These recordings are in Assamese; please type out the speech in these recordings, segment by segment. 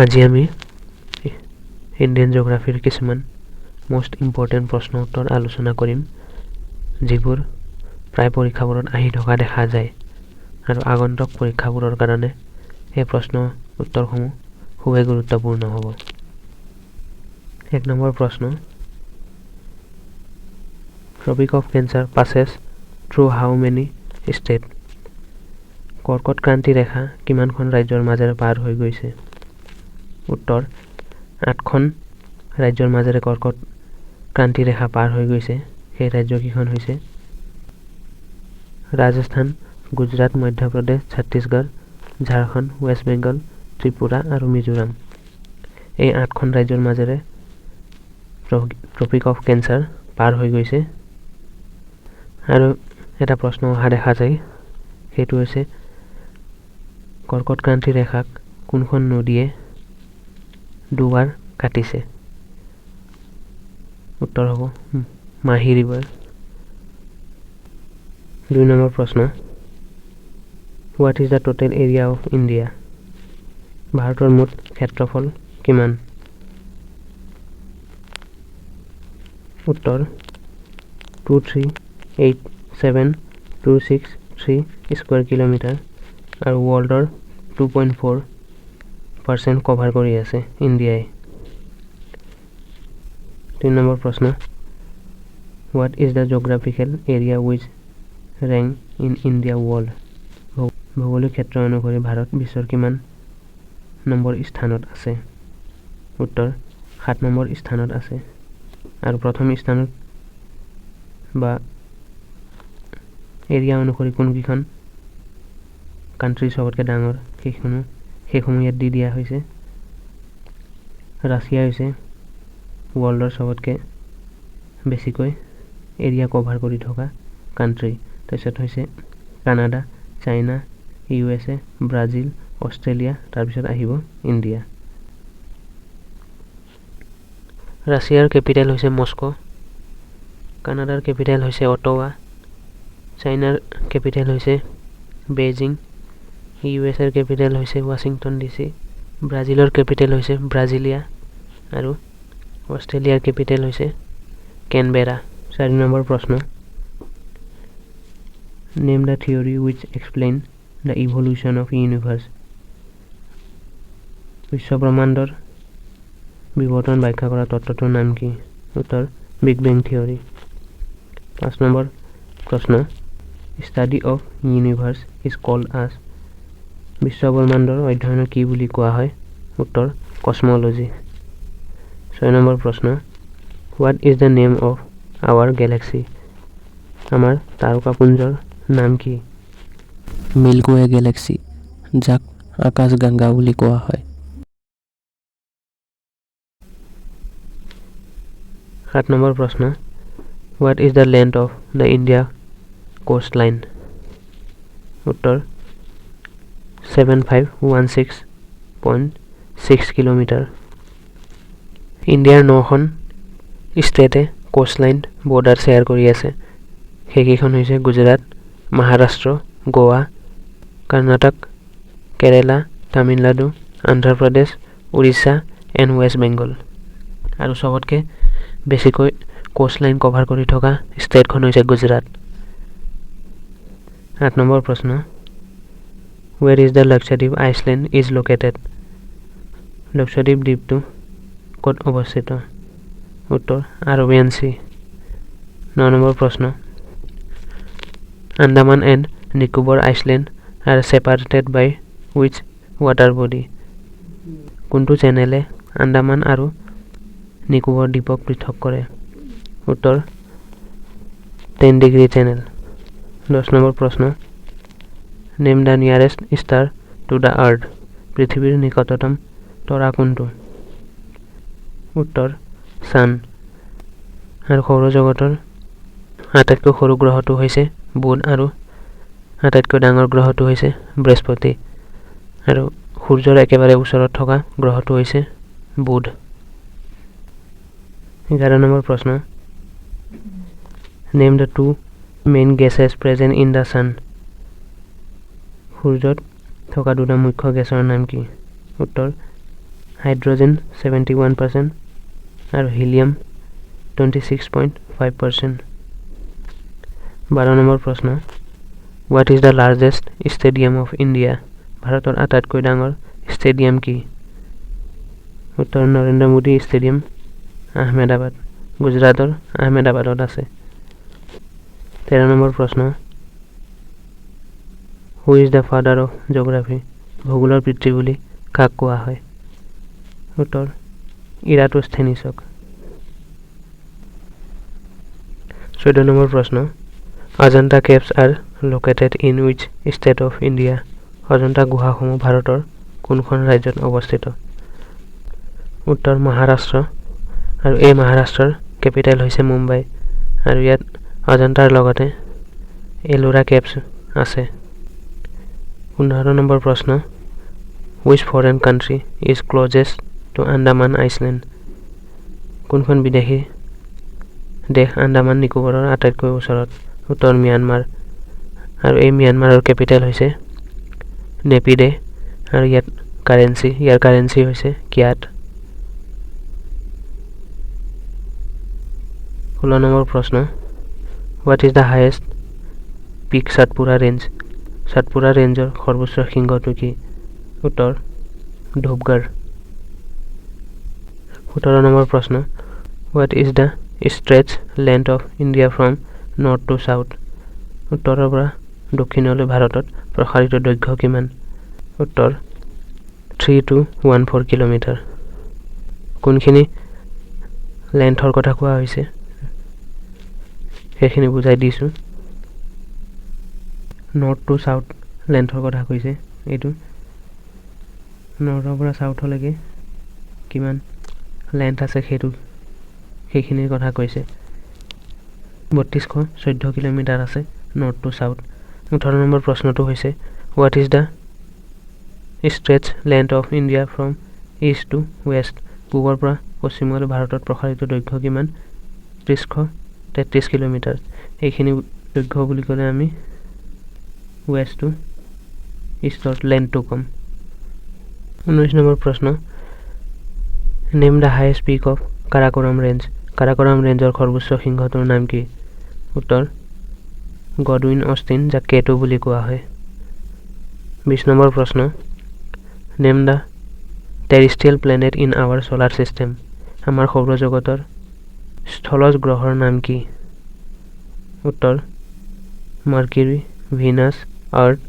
আজি আমি ইণ্ডিয়ান জিঅ'গ্ৰাফিৰ কিছুমান মোষ্ট ইম্পৰ্টেণ্ট প্ৰশ্ন উত্তৰ আলোচনা কৰিম, যিবোৰ প্ৰায় পৰীক্ষাবোৰত আহি থকা দেখা যায় আৰু আগন্তুক পৰীক্ষাবোৰৰ কাৰণে এই প্ৰশ্ন উত্তৰসমূহ খুবেই গুৰুত্বপূৰ্ণ হ'ব। 1 নম্বৰ প্ৰশ্ন, tropic of cancer passes through how many states? কৰ্কট ক্ৰান্তি ৰেখা কিমানখন ৰাজ্যৰ মাজেৰে পাৰ হৈ গৈছে? উত্তৰ, 8খন ৰাজ্যৰ মাজেৰে কৰ্কট ক্ৰান্তি ৰেখা পাৰ হৈ গৈছে। সেই ৰাজ্য কেইখন হৈছে ৰাজস্থান, গুজৰাট, মধ্যপ্ৰদেশ, ছত্তীশগড়, ঝাৰখণ্ড, ৱেষ্ট বেংগল, ত্ৰিপুৰা আৰু মিজোৰাম। এই 8খন ৰাজ্যৰ মাজেৰে ট্ৰপিক অফ কেঞ্চাৰ পাৰ হৈ গৈছে। আৰু এটা প্ৰশ্ন অহা দেখা যায়, সেইটো হৈছে কৰ্কট ক্ৰান্তি ৰেখাক কোনখন নদীয়ে দুবাৰ কাটিছে? উত্তৰ হ'ব মাহি ৰিভাৰ। 2 নম্বৰ প্ৰশ্ন, what is the total area of India? ভাৰতৰ মুঠ ক্ষেত্ৰফল কিমান? উত্তৰ, 2387,263 স্কুৱাৰ কিলোমিটাৰ আৰু ৱৰ্ল্ডৰ 2.4% কভাৰ কৰি আছে ইণ্ডিয়াই। 3 নম্বৰ প্ৰশ্ন, what is the geographical area wish rank in India world? ভৌগোলিক ক্ষেত্ৰ অনুসৰি ভাৰত বিশ্বৰ কিমান নম্বৰ স্থানত আছে? উত্তৰ, 7 নম্বৰ স্থানত আছে। আৰু প্ৰথম স্থানত বা এৰিয়া অনুসৰি কোনকেইখন কাণ্ট্ৰি চবতকৈ ডাঙৰ সেইসমূহ ইয়াত দি দিয়া হৈছে। ৰাছিয়া হৈছে ৱৰ্ল্ডৰ চবতকৈ বেছিকৈ এৰিয়া কভাৰ কৰি থকা কাণ্ট্ৰি। তাৰপিছত হৈছে Canada, China, USA, Brazil, Australia, তাৰপিছত আহিব ইণ্ডিয়া। ৰাছিয়াৰ কেপিটেল হৈছে মস্কো, কানাডাৰ কেপিটেল হৈছে অটৱা, চাইনাৰ কেপিটেল হৈছে বেইজিং, USAৰ কেপিটেল হৈছে ৱাশ্বিংটন DC, ব্ৰাজিলৰ কেপিটেল হৈছে ব্ৰাজিলিয়া আৰু অষ্ট্ৰেলিয়াৰ কেপিটেল হৈছে কেনবেৰা। 4 নম্বৰ প্ৰশ্ন, name the theory wish explain the evolution of universe? বিশ্বব্ৰহ্মাণ্ডৰ বিৱৰ্তন ব্যাখ্যা কৰা তত্ত্বটোৰ নাম কি? উত্তৰ, বিগ বেং থিয়ৰী। 5 নম্বৰ প্ৰশ্ন, study of universe is called as? বিশ্বব্ৰহ্মাণ্ডৰ অধ্যয়নক কি বুলি কোৱা হয়? উত্তৰ, কসমলজি। 6 নম্বৰ প্ৰশ্ন, what is the name of our galaxy? আমাৰ তাৰকাপুঞ্জৰ নাম কি? মিল্কি ৱে গেলেক্সি, যাক আকাশগংগা বুলি কোৱা হয়। 7 নম্বৰ প্ৰশ্ন, what is the length of the India coast line? উত্তৰ, 7516.6 কিলোমিটাৰ। ইণ্ডিয়াৰ 9খন ষ্টেটে কোষ্ট লাইন বৰ্ডাৰ শ্বেয়াৰ কৰি আছে। সেইকেইখন হৈছে গুজৰাট, মহাৰাষ্ট্ৰ, গোৱা, কৰ্ণাটক, কেৰেলা, তামিলনাডু, অন্ধ্ৰপ্ৰদেশ, উৰিষ্যা এণ্ড ৱেষ্ট বেংগল। আৰু চবতকৈ বেছিকৈ কোষ্ট লাইন কভাৰ কৰি থকা ষ্টেটখন হৈছে গুজৰাট। 8 নম্বৰ প্ৰশ্ন, where is the Lakshadweep island is located? Lakshadweep দ্বীপটো ক'ত অৱস্থিত? উত্তৰ, আৰবিয়ান চি। 9 নম্বৰ প্ৰশ্ন, Andaman and Nicobar island are separated by which water body? কোনটো চেনেলে আন্দামান আৰু নিকোবৰ দ্বীপক পৃথক কৰে? উত্তৰ, 10 ডিগ্ৰী চেনেল। 10 নম্বৰ প্ৰশ্ন, name the nearest star to the earth? পৃথিৱীৰ নিকটতম তৰা কোনটো? উত্তৰ, ছান। আৰু সৌৰজগতৰ আটাইতকৈ সৰু গ্ৰহটো হৈছে বুধ আৰু আটাইতকৈ ডাঙৰ গ্ৰহটো হৈছে বৃহস্পতি। আৰু সূৰ্যৰ একেবাৰে ওচৰত থকা গ্ৰহটো হৈছে বুধ। 11 নম্বৰ প্ৰশ্ন, name the 2 main gases present in the sun? সূৰ্যত থকা 2টা মুখ্য গেছৰ নাম কি? উত্তৰ, হাইড্ৰোজেন 71% আৰু হিলিয়াম 26.5%। 12 নম্বৰ প্ৰশ্ন, what is the largest stadium of India? ভাৰতৰ আটাইতকৈ ডাঙৰ ষ্টেডিয়াম কি? উত্তৰ নৰেন্দ্ৰ মোদী ষ্টেডিয়াম, আহমেদাবাদ, গুজৰাটৰ আহমেদাবাদত আছে। 13 নম্বৰ প্ৰশ্ন, who is the father of geography? ভূগোলৰ পিতৃ বুলি কাক কোৱা হয়? উত্তৰ ইৰাটোস্থেনিছক। 14 নম্বৰ প্ৰশ্ন, Ajanta caves are located in which state of India? Ajanta গুহাসমূহ ভাৰতৰ কোনখন ৰাজ্যত অৱস্থিত? উত্তৰ মহাৰাষ্ট্ৰ, আৰু এই মহাৰাষ্ট্ৰৰ কেপিটেল হৈছে মুম্বাই, আৰু ইয়াত অজন্তাৰ লগতে এলোৰা কেভছ আছে। 15 নম্বৰ প্ৰশ্ন, which foreign country is closest to Andaman island? কোনখন বিদেশী দেশ আন্দামান নিকোবৰৰ আটাইতকৈ ওচৰত? উত্তৰ ম্যানমাৰ, আৰু এই ম্যানমাৰৰ কেপিটেল হৈছে নেপিডে, আৰু ইয়াৰ কাৰেঞ্চি হৈছে কিয়াট। 16 নম্বৰ প্ৰশ্ন, what is the highest peak Satpura range? সাতপুৰা ৰেঞ্জৰ সৰ্বোচ্চ শৃংগটো কি? উত্তৰ ধূপগড়। 17 নম্বৰ প্ৰশ্ন, what is the stretch length of India from north to south? উত্তৰৰ পৰা দক্ষিণলৈ ভাৰতত প্ৰসাৰিত দৈৰ্ঘ্য কিমান? উত্তৰ 3 to 14 কিলোমিটাৰ। কোনখিনি লেন্থৰ কথা কোৱা হৈছে সেইখিনি বুজাই দিছোঁ। নৰ্থ টু চাউথ লেন্থৰ কথা কৈছে, এইটো নৰ্থৰ পৰা চাউথলৈকে কিমান লেন্থ আছে সেইখিনিৰ কথা কৈছে। 3214 কিলোমিটাৰ আছে নৰ্থ টু চাউথ। 18 নম্বৰ প্ৰশ্নটো হৈছে, what is the stretch length of India from east to west? পূবৰ পৰা পশ্চিমলৈ ভাৰতত প্ৰসাৰিত দৈৰ্ঘ্য কিমান? 333 কিলোমিটাৰ। এইখিনি দৈৰ্ঘ্য বুলি ক'লে আমি ৱেষ্ট টু ইষ্টৰ লেন্থটো ক'ম। 19 নম্বৰ প্ৰশ্ন, name the highest peak of Karakoram range? Karakoram ৰেঞ্জৰ সৰ্বোচ্চ শৃংগটোৰ নাম কি? উত্তৰ গডউইন অষ্টিন, যাক K2 বুলি কোৱা হয়। 20 নম্বৰ প্ৰশ্ন, name the terrestrial planet in our solar system? আমাৰ সৌৰজগতৰ স্থলজ গ্ৰহৰ নাম কি? উত্তৰ Mercury, Venus, Earth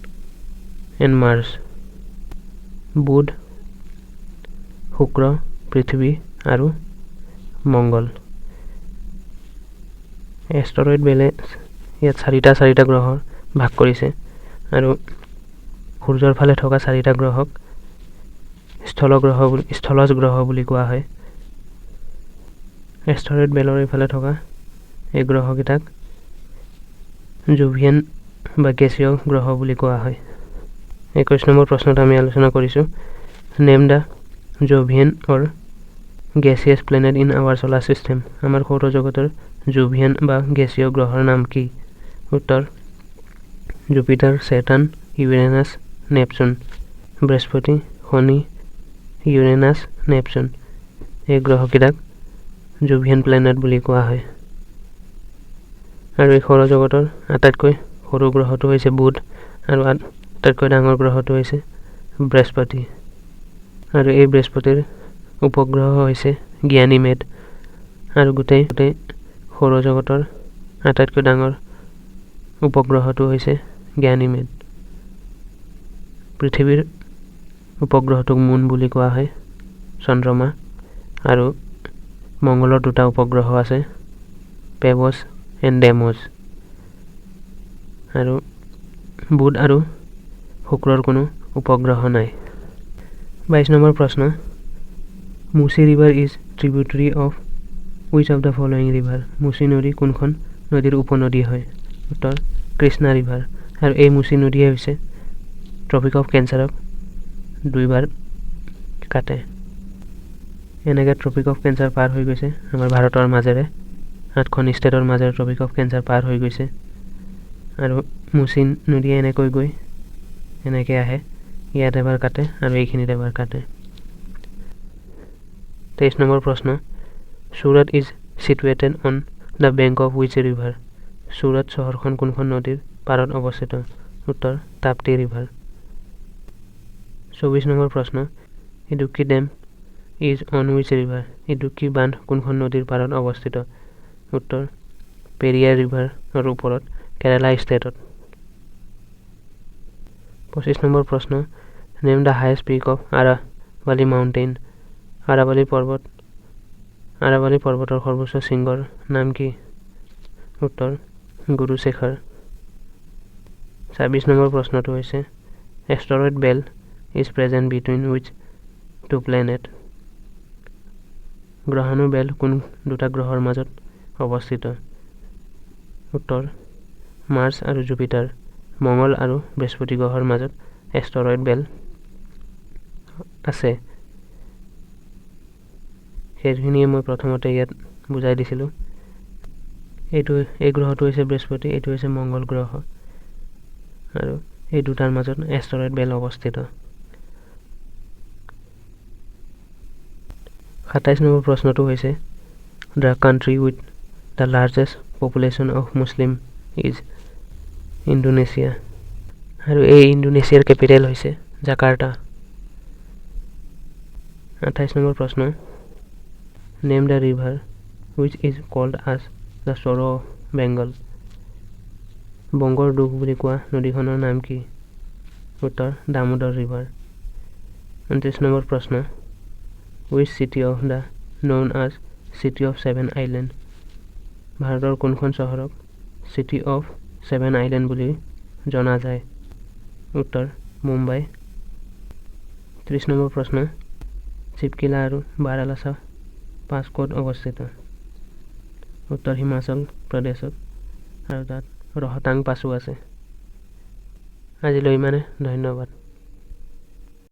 and Mars. বুধ, শুক্ৰ, পৃথিৱী আৰু মংগল। এষ্টৰইড বেল্টে ইয়াত চাৰিটা গ্ৰহৰ ভাগ কৰিছে, আৰু সূৰ্যৰ ফালে থকা 4টা গ্ৰহক স্থলজ গ্ৰহ বুলি কোৱা হয়। এষ্টৰইড বেল্টৰ এইফালে থকা এই গ্ৰহকেইটাক জোভিয়ান বা গেছীয় গ্ৰহ বুলি কোৱা হয়। 21 নম্বৰ প্ৰশ্নটো আমি আলোচনা কৰিছোঁ, name the jovian or gaseous planet in our solar system? আমাৰ সৌৰজগতৰ জোভিয়ান বা গেছীয় গ্ৰহৰ নাম কি? উত্তৰ জুপিটাৰ, ছেটাৰ্ণ, ইউৰেনাছ, নেপচুন। বৃহস্পতি, শনি, ইউৰেনাছ, নেপচুন, এই গ্ৰহকেইটাক জোভিয়ান প্লেনেট বুলি কোৱা হয়। আৰু এই সৌৰজগতৰ আটাইতকৈ সৰু গ্ৰহটো হৈছে বুধ, আৰু আটাইতকৈ ডাঙৰ গ্ৰহটো হৈছে বৃহস্পতি। আৰু এই বৃহস্পতিৰ উপগ্ৰহ হৈছে জ্ঞানীমেড, আৰু গোটেই সৌৰজগতৰ আটাইতকৈ ডাঙৰ উপগ্ৰহটো হৈছে জ্ঞানীমেড। পৃথিৱীৰ উপগ্ৰহটোক মুন বুলি কোৱা হয়, চন্দ্ৰমা। আৰু মংগলৰ 2টা উপগ্ৰহ আছে, পেবছ এণ্ড ডেমছ। আৰু বুধ আৰু শুক্ৰৰ কোনো উপগ্ৰহ নাই। 22 নম্বৰ প্ৰশ্ন, মুচি river is tributary of wish of the following river? মুচি নদী কোনখন নদীৰ উপনদী হয়? উত্তৰ কৃষ্ণা ৰিভাৰ। আৰু এই মুচি নদীয়ে হৈছে ট্ৰপিক অফ কেঞ্চাৰক 2বাৰ কাটে। এনেকৈ ট্ৰপিক অফ কেঞ্চাৰ পাৰ হৈ গৈছে আমাৰ ভাৰতৰ মাজেৰে, 8খন ষ্টেটৰ মাজেৰে ট্ৰপিক অফ কেঞ্চাৰ পাৰ হৈ গৈছে। আৰু মুচি নদীয়ে এনেকৈ গৈ এনেকৈ আহে, ইয়াত এবাৰ কাটে আৰু এইখিনিত এবাৰ কাটে। 23 নম্বৰ প্ৰশ্ন Surat is situated on the bank of which river? Surat চহৰখন কোনখন নদীৰ পাৰত অৱস্থিত? উত্তৰ তাপ্তি ৰিভাৰ। 24 নম্বৰ প্ৰশ্ন Idukki Dam is on which river? Idukki বান্ধ কোনখন নদীৰ পাৰত অৱস্থিত? উত্তৰ পেৰিয়াৰ ৰিভাৰৰ ওপৰত কেৰালা ষ্টেটত। 25 নম্বৰ প্ৰশ্ন Name the highest peak of Aravalli Mountain. Aravalli পৰ্বতৰ সৰ্বোচ্চ শৃংগৰ নাম কি? উত্তৰ গুৰু শেখৰ। 26 নম্বৰ প্ৰশ্নটো হৈছে Asteroid belt is present between which two planets? গ্ৰহাণু বেল্ট কোন দুটা গ্ৰহৰ মাজত অৱস্থিত? উত্তৰ মাৰ্চ আৰু জুপিটাৰ। মঙ্গল আৰু বৃহস্পতি গ্ৰহৰ মাজত এষ্টৰয়েড বেল্ট আছে। সেইখিনিয়ে মই প্ৰথমতে ইয়াত বুজাই দিছিলোঁ। এই গ্ৰহটো হৈছে বৃহস্পতি, এইটো হৈছে মঙ্গল গ্ৰহ, আৰু এই দুটাৰ মাজত এষ্টৰয়েড বেল্ট অৱস্থিত। 27 নম্বৰ প্ৰশ্নটো হৈছে The country with the largest population of Muslim is Indonesia. আৰু এই ইণ্ডোনেছিয়াৰ কেপিটেল হৈছে জাকাৰ্টা। 28 নম্বৰ প্ৰশ্ন Name the river which is called as the Sorrow of Bengal. বংগৰ দুখ বুলি কোৱা নদীখনৰ নাম কি? উত্তৰ দামোদৰ ৰিভাৰ। 29 নম্বৰ প্ৰশ্ন Which city of the known as City of Seven Islands? ভাৰতৰ কোনখন চহৰক City of Seven Islands বুলি জনা যায়? উত্তৰ মুম্বাই। 30 নম্বৰ প্ৰশ্ন চিপকিলা আৰু বাৰালাচা পাছ ক'ত অৱস্থিত? উত্তৰ হিমাচল প্ৰদেশত, আৰু তাত ৰহতাং পাছো আছে। আজিলৈ ইমানে, ধন্যবাদ।